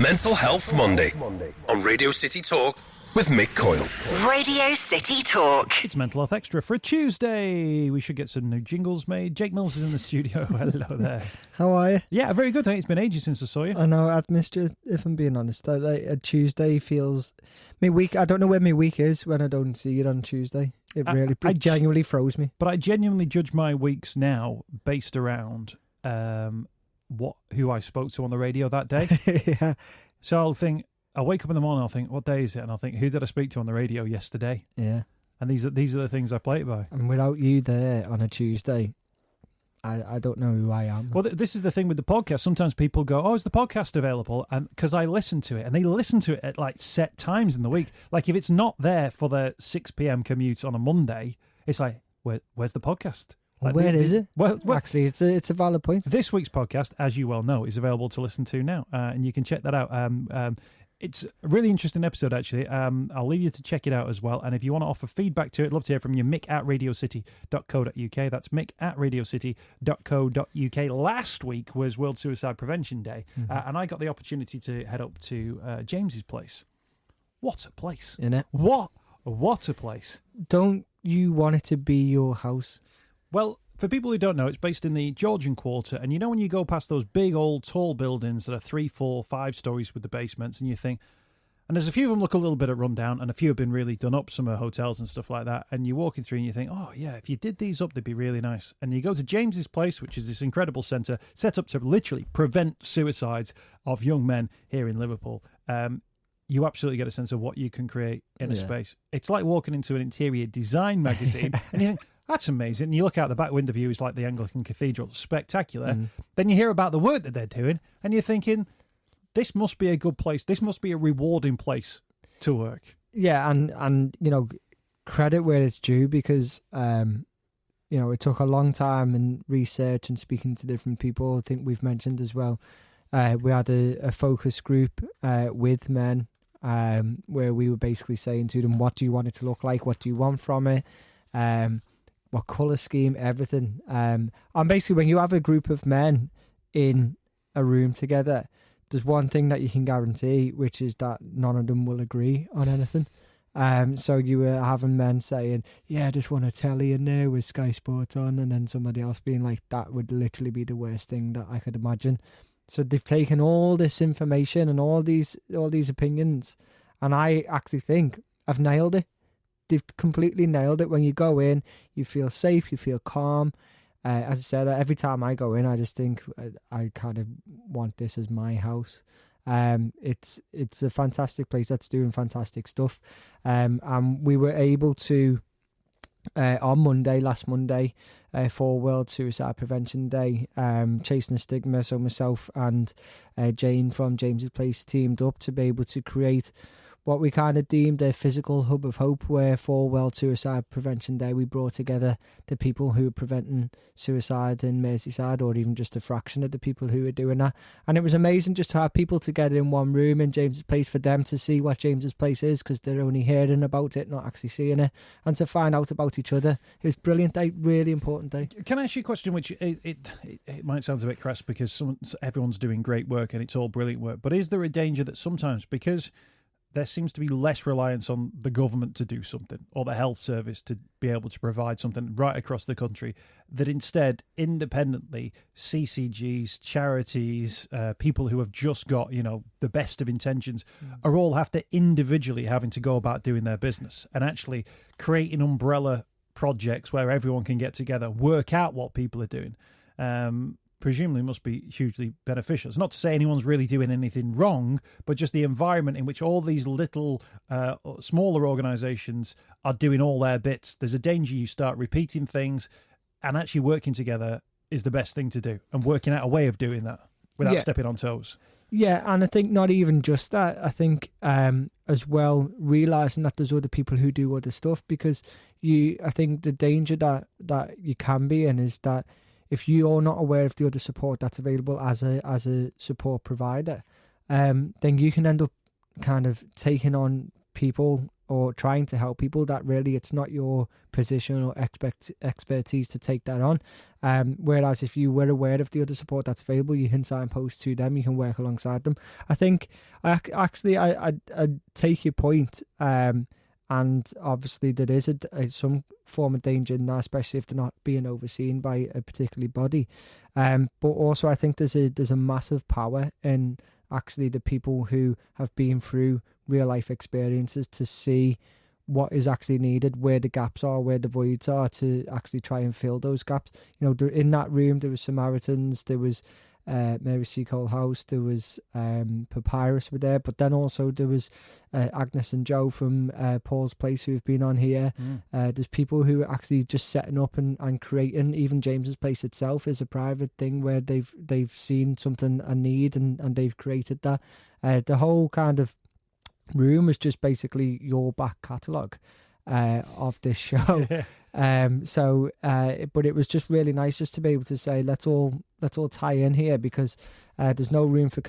Mental Health Monday on Radio City Talk with Mick Coyle. Radio City Talk. It's Mental Health Extra for a Tuesday. We should get some new jingles made. Jake Mills is in the studio. Hello there. How are you? Yeah, very good. I think it's been ages since I saw you. I know, I've missed you, if I'm being honest. A Tuesday feels... My week, I don't know where my week is when I don't see you on Tuesday. It genuinely throws me. But I genuinely judge my weeks now based around who I spoke to on the radio that day. Yeah. So I'll wake up in the morning, I'll think, what day is it? And I'll think, who did I speak to on the radio yesterday? Yeah. And these are the things I play it by. And without you there on a Tuesday, I don't know who I am. Well, this is the thing with the podcast. Sometimes people go, oh, is the podcast available? And because I listen to it, and they listen to it at like set times in the week. Like if it's not there for the 6 p.m. commute on a Monday, it's like, where's the podcast? Like, where is it? Well, actually, it's a valid point. This week's podcast, as you well know, is available to listen to now, and you can check that out. It's a really interesting episode, actually. I'll leave you to check it out as well. And if you want to offer feedback to it, love to hear from you. mick@radiocity.co.uk. That's mick@radiocity.co.uk. Last week was World Suicide Prevention Day, and I got the opportunity to head up to James's place. What a place. Isn't it? What a place. Don't you want it to be your house? Well, for people who don't know, it's based in the Georgian Quarter, and you know when you go past those big old tall buildings that are 3, 4, 5 stories with the basements, and you think, and there's a few of them look a little bit run down, and a few have been really done up, some are hotels and stuff like that, and you're walking through and you think, oh yeah, if you did these up, they'd be really nice. And you go to James's place, which is this incredible centre set up to literally prevent suicides of young men here in Liverpool. You absolutely get a sense of what you can create in a space. It's like walking into an interior design magazine, and you think, that's amazing. And you look out the back window view, it's like the Anglican Cathedral. Spectacular. Then you hear about the work that they're doing, and you're thinking, this must be a good place. This must be a rewarding place to work. Yeah, and you know, credit where it's due, because it took a long time and research and speaking to different people. I think we've mentioned as well, we had a focus group with men where we were basically saying to them, what do you want it to look like? What do you want from it? What colour scheme, everything. And basically when you have a group of men in a room together, there's one thing that you can guarantee, which is that none of them will agree on anything. So you were having men saying, yeah, I just want a telly in there with Sky Sports on, and then somebody else being like, that would literally be the worst thing that I could imagine. So they've taken all this information and all these opinions, and I actually think I've nailed it. They've completely nailed it. When you go in, you feel safe, you feel calm. As I said, every time I go in, I just think I kind of want this as my house. It's a fantastic place that's doing fantastic stuff. And we were able to, on last Monday, for World Suicide Prevention Day, Chasing the Stigma, so myself and Jane from James's Place teamed up to be able to create what we kind of deemed a physical hub of hope, where for World Suicide Prevention Day we brought together the people who are preventing suicide in Merseyside, or even just a fraction of the people who are doing that. And it was amazing just to have people together in one room in James's Place, for them to see what James's Place is, because they're only hearing about it, not actually seeing it, and to find out about each other. It was a brilliant day, really important day. Can I ask you a question, which it might sound a bit crass, because everyone's doing great work and it's all brilliant work, but is there a danger that sometimes, because there seems to be less reliance on the government to do something, or the health service to be able to provide something right across the country, that instead, independently, CCGs, charities, people who have just got, the best of intentions, are all individually having to go about doing their business, and actually creating umbrella projects where everyone can get together, work out what people are doing. Presumably must be hugely beneficial. It's not to say anyone's really doing anything wrong, but just the environment in which all these little, smaller organisations are doing all their bits. There's a danger you start repeating things, and actually working together is the best thing to do, and working out a way of doing that without stepping on toes. Yeah, and I think not even just that. I think as well, realising that there's other people who do other stuff, because I think the danger that you can be in is that if you're not aware of the other support that's available as a support provider, then you can end up kind of taking on people or trying to help people, that really it's not your position or expertise to take that on. Whereas if you were aware of the other support that's available, you can signpost to them, you can work alongside them. I think I take your point, and obviously there is some form of danger in that, especially if they're not being overseen by a particular body. But also I think there's a massive power in actually the people who have been through real life experiences to see what is actually needed, where the gaps are, where the voids are, to actually try and fill those gaps. In that room there was Samaritans, there was Mary C. Cole House, there was Papyrus were there, but then also there was Agnes and Joe from Paul's Place who have been on here. There's people who are actually just setting up and creating. Even James's Place itself is a private thing where they've seen something, a need, and they've created that. The whole kind of room is just basically your back catalogue of this show. But it was just really nice just to be able to say, let's all tie in here, because there's no room for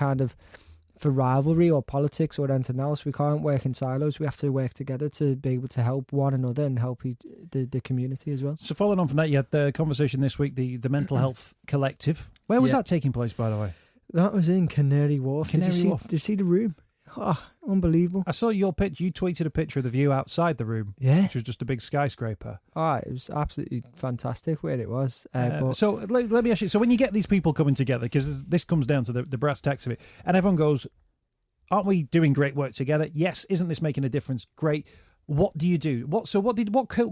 rivalry or politics or anything else. We can't work in silos. We have to work together to be able to help one another and help the community as well. So following on from that, you had the conversation this week, the Mental Health Collective. Where was that taking place, by the way? That was in Canary Wharf. Did you see the room? Oh, unbelievable. I saw your picture. You tweeted a picture of the view outside the room, which was just a big skyscraper. Oh, it was absolutely fantastic where it was. So let me ask you, so when you get these people coming together, because this comes down to the brass tacks of it, and everyone goes, aren't we doing great work together? Yes. Isn't this making a difference? Great. What do you do? What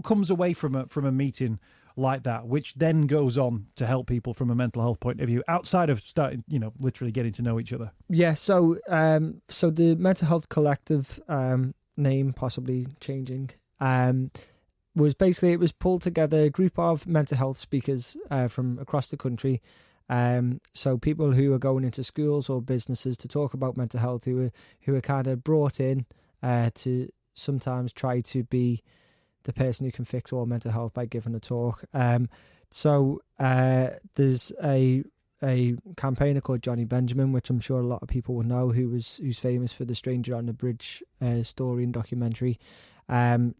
comes away from a meeting like that, which then goes on to help people from a mental health point of view, outside of starting, literally getting to know each other? Yeah. So the Mental Health Collective name possibly changing was basically, it was pulled together a group of mental health speakers from across the country. So people who are going into schools or businesses to talk about mental health, who are kind of brought in to sometimes try to be the person who can fix all mental health by giving a talk. So there's a campaigner called Johnny Benjamin, which I'm sure a lot of people will know, who's famous for the Stranger on the Bridge story and documentary.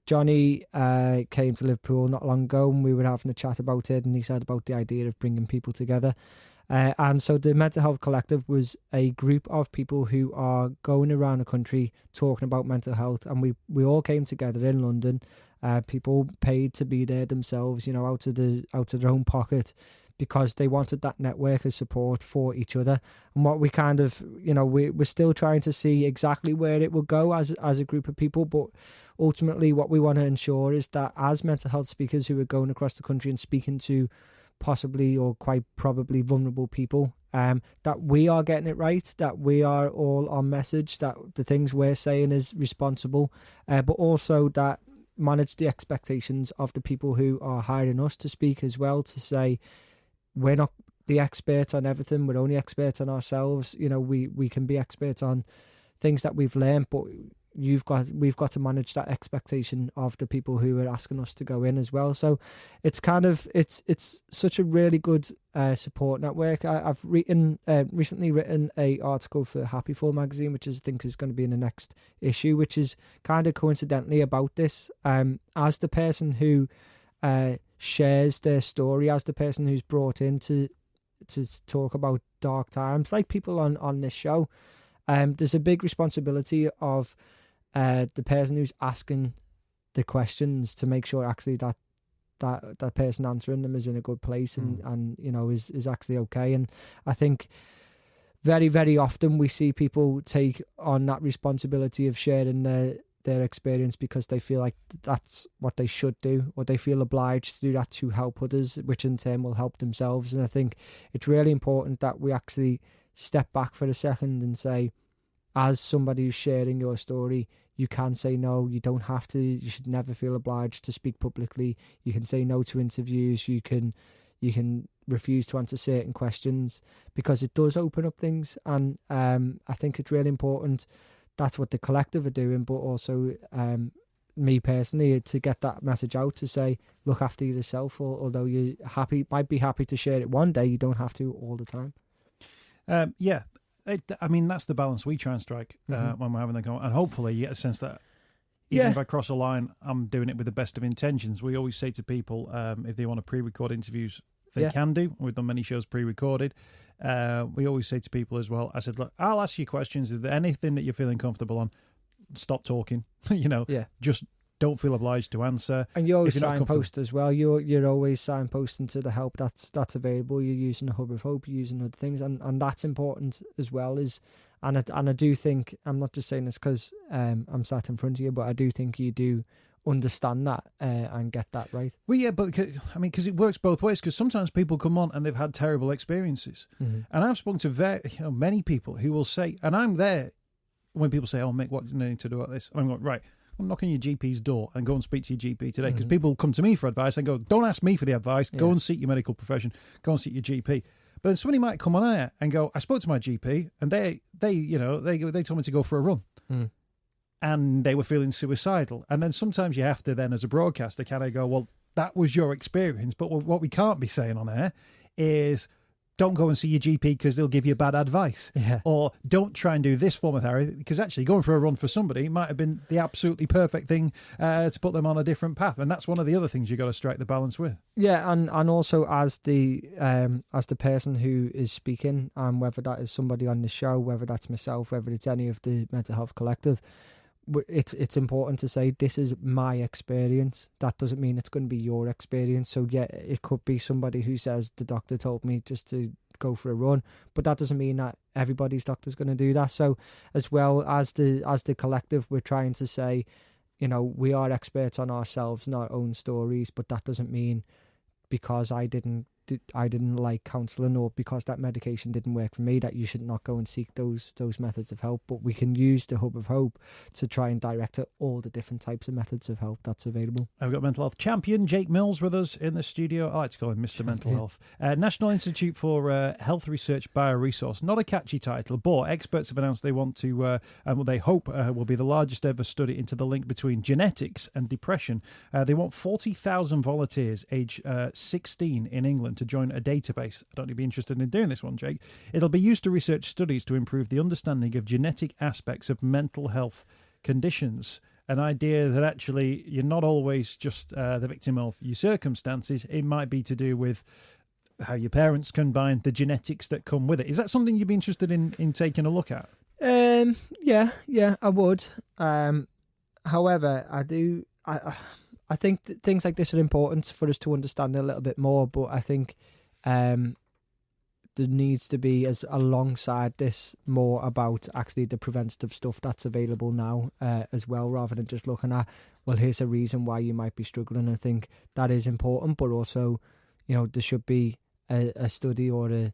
Johnny came to Liverpool not long ago, and we were having a chat about it, and he said about the idea of bringing people together. And so the Mental Health Collective was a group of people who are going around the country talking about mental health, and we all came together in London. People paid to be there themselves, out of their own pocket, because they wanted that network of support for each other. And what we kind of, we're still trying to see exactly where it will go as a group of people, but ultimately what we want to ensure is that as mental health speakers who are going across the country and speaking to possibly or quite probably vulnerable people, that we are getting it right, that we are all on message, that the things we're saying is responsible, but also that manage the expectations of the people who are hiring us to speak as well, to say we're not the expert on everything, we're only experts on ourselves. We can be experts on things that we've learned, but we've got to manage that expectation of the people who are asking us to go in as well. So it's it's such a really good support network. I've recently written a article for Happy Full magazine, which I think is going to be in the next issue, which is kind of coincidentally about this. As the person who shares their story, as the person who's brought in to talk about dark times, like people on this show, there's a big responsibility of the person who's asking the questions to make sure actually that person answering them is in a good place and is actually okay. And I think very, very often we see people take on that responsibility of sharing their experience because they feel like that's what they should do, or they feel obliged to do that to help others, which in turn will help themselves. And I think it's really important that we actually step back for a second and say, as somebody who's sharing your story, you can say no. You don't have to. You should never feel obliged to speak publicly. You can say no to interviews. You can refuse to answer certain questions, because it does open up things. And I think it's really important. That's what the collective are doing, but also me personally, to get that message out, to say, look after yourself. Although you might be happy to share it one day, you don't have to all the time. That's the balance we try and strike when we're having the conversation, and hopefully you get a sense that Even if I cross a line, I'm doing it with the best of intentions. We always say to people, if they want to pre-record interviews, they can do. We've done many shows pre-recorded. We always say to people as well, I said, look, I'll ask you questions. Is there anything that you're feeling comfortable on? Stop talking. Just don't feel obliged to answer. And you always signpost as well. You're always signposting to the help that's available. You're using the Hub of Hope, you're using other things, and that's important as well. And I do think, I'm not just saying this because I'm sat in front of you, but I do think you do understand that and get that right. Well, yeah, but because it works both ways. Because sometimes people come on and they've had terrible experiences, and I've spoken to many people who will say, and I'm there when people say, "Oh, Mick, what do you need to do about this?" And I'm going, right. I'm knocking your GP's door and go and speak to your GP today, because people come to me for advice and go, don't ask me for the advice, go and seek your medical profession, go and seek your GP. But then somebody might come on air and go, I spoke to my GP and they told me to go for a run. And they were feeling suicidal. And then sometimes you have to then, as a broadcaster, kind of go, well, that was your experience, but what we can't be saying on air is, don't go and see your GP because they'll give you bad advice. Yeah. Or don't try and do this form of therapy, because actually going for a run for somebody might have been the absolutely perfect thing to put them on a different path. And that's one of the other things you've got to strike the balance with. Yeah, and also as the person who is speaking, whether that is somebody on the show, whether that's myself, whether it's any of the Mental Health Collective, it's important to say, this is my experience. That doesn't mean it's going to be your experience. So yeah, it could be somebody who says, the doctor told me just to go for a run, but that doesn't mean that everybody's doctor's going to do that. So as well as the collective, we're trying to say, we are experts on ourselves and our own stories, but that doesn't mean because I didn't like counselling, or because that medication didn't work for me, that you should not go and seek those methods of help. But we can use the Hub of Hope to try and direct at all the different types of methods of help that's available. I've got mental health champion Jake Mills with us in the studio. I like to call him Mr. Mental Health. National Institute for Health Research Bioresource. Not a catchy title, but experts have announced they want to, and what they hope will be the largest ever study into the link between genetics and depression. They want 40,000 volunteers aged 16 in England to join a database. I don't know if you'd be interested in doing this one, Jake. It'll be used to research studies to improve the understanding of genetic aspects of mental health conditions. An idea that actually you're not always just the victim of your circumstances. It might be to do with how your parents combine, the genetics that come with it. Is that something you'd be interested in taking a look at? Yeah, I would. However, I think things like this are important for us to understand a little bit more, but I think there needs to be, as alongside this, more about actually the preventative stuff that's available now as well, rather than just looking at, well, here's a reason why you might be struggling. I think that is important, but also, there should be a study or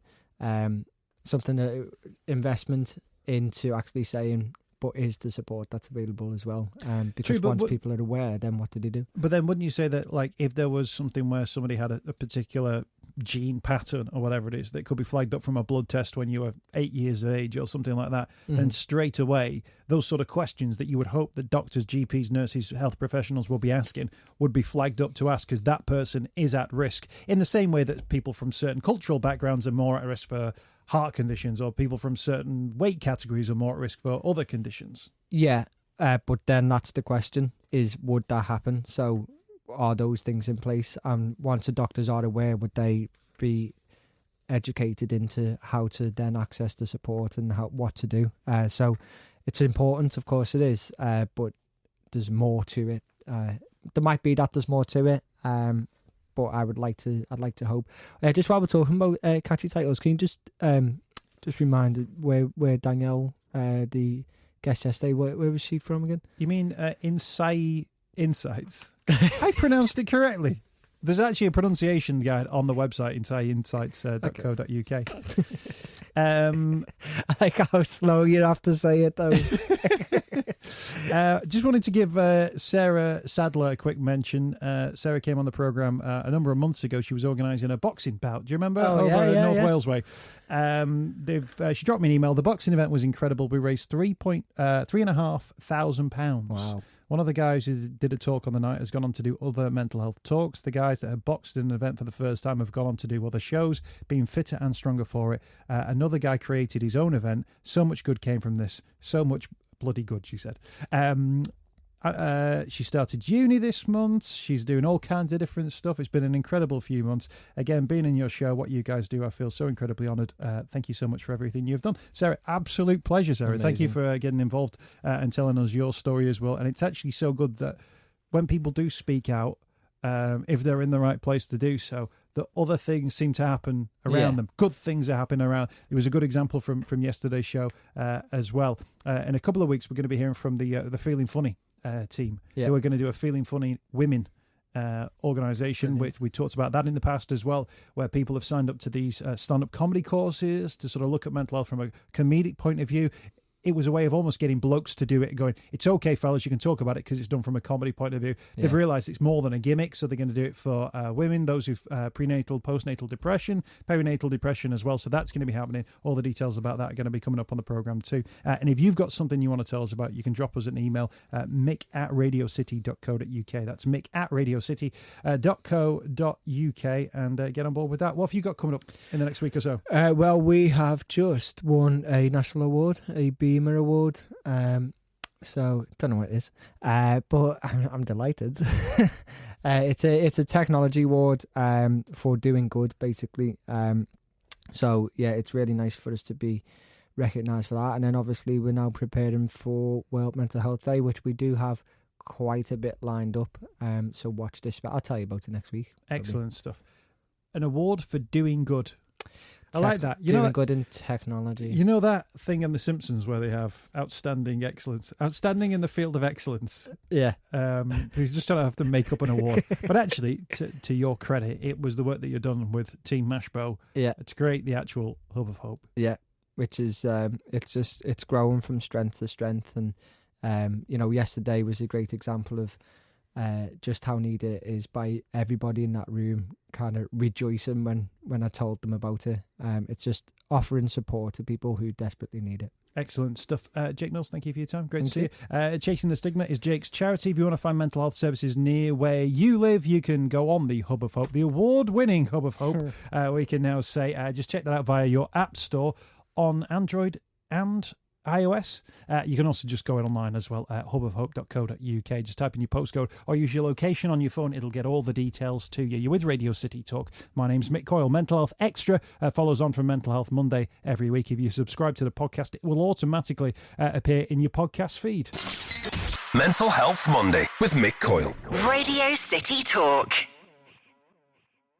investment into actually saying, but is the support that's available as well? Because once people are aware, then what do they do? But then wouldn't you say that, like, if there was something where somebody had a particular gene pattern or whatever it is that could be flagged up from a blood test when you were 8 years of age or something like that, then straight away those sort of questions that you would hope that doctors, GPs, nurses, health professionals will be asking would be flagged up to ask, because that person is at risk, in the same way that people from certain cultural backgrounds are more at risk for heart conditions, or people from certain weight categories are more at risk for other conditions. Yeah, but then that's the question, is would that happen? So are those things in place? And once the doctors are aware, would they be educated into how to then access the support and what to do? So it's important, of course it is, but there's more to it. There might be that there's more to it, but I'd like to hope. Just while we're talking about catchy titles, can you just remind where Danielle, the guest yesterday, where was she from again? You mean Innsaei Insights? I pronounced it correctly. There's actually a pronunciation guide on the website, insaeiinsights.co.uk. I like how slow you have to say it, though. Just wanted to give Sarah Sadler a quick mention. Sarah came on the programme a number of months ago. She was organising a boxing bout. Do you remember? North Wales way. She dropped me an email. The boxing event was incredible. We raised £3,500. Wow. One of the guys who did a talk on the night has gone on to do other mental health talks. The guys that have boxed in an event for the first time have gone on to do other shows, being fitter and stronger for it. Another guy created his own event. So much good came from this. So much bloody good, she said. She started uni this month. She's doing all kinds of different stuff. It's been an incredible few months. Again, being in your show, what you guys do, I feel so incredibly honoured. Thank you so much for everything you've done. Sarah, absolute pleasure, Sarah. Amazing. Thank you for getting involved and telling us your story as well. And it's actually so good that when people do speak out, if they're in the right place to do so, that other things seem to happen around them. Good things are happening around. It was a good example from yesterday's show as well. In a couple of weeks, we're going to be hearing from the Feeling Funny team. They were going to do a Feeling Funny Women organisation, which we talked about that in the past as well, where people have signed up to these stand-up comedy courses to sort of look at mental health from a comedic point of view. It was a way of almost getting blokes to do it, going, it's okay, fellas, you can talk about it because it's done from a comedy point of view. They've realised it's more than a gimmick, so they're going to do it for women, those who've prenatal, postnatal depression, perinatal depression as well. So that's going to be happening. All the details about that are going to be coming up on the programme too. And if you've got something you want to tell us about, you can drop us an email, mick@radiocity.co.uk. That's mick@radiocity.co.uk, and get on board with that. What have you got coming up in the next week or so? Well, we have just won a national award, a Beamer Award. So don't know what it is, but I'm delighted. It's a technology award for doing good, basically. So yeah, it's really nice for us to be recognised for that. And then obviously we're now preparing for World Mental Health Day, which we do have quite a bit lined up. So watch this, but I'll tell you about it next week. Excellent stuff. An award for doing good. I like that. You know, doing good in technology. You know that thing in The Simpsons where they have outstanding excellence, outstanding in the field of excellence. Yeah. He's just trying to have to make up an award. But actually, to your credit, it was the work that you've done with Team Mashbow. Yeah. It's great, the actual Hub of Hope. Yeah. Which is, it's growing from strength to strength. And, yesterday was a great example of just how needed it is by everybody in that room, kind of rejoicing when I told them about it. It's just offering support to people who desperately need it. Excellent stuff. Jake Mills, thank you for your time. Great to see you. Chasing the Stigma is Jake's charity. If you want to find mental health services near where you live, you can go on the Hub of Hope, the award-winning Hub of Hope. We can now say, just check that out via your app store on Android and iOS. You can also just go in online as well at hubofhope.co.uk. Just type in your postcode or use your location on your phone. It'll get all the details to you. You're with Radio City Talk. My name's Mick Coyle. Mental Health Extra follows on from Mental Health Monday every week. If you subscribe to the podcast, it will automatically appear in your podcast feed. Mental Health Monday with Mick Coyle. Radio City Talk.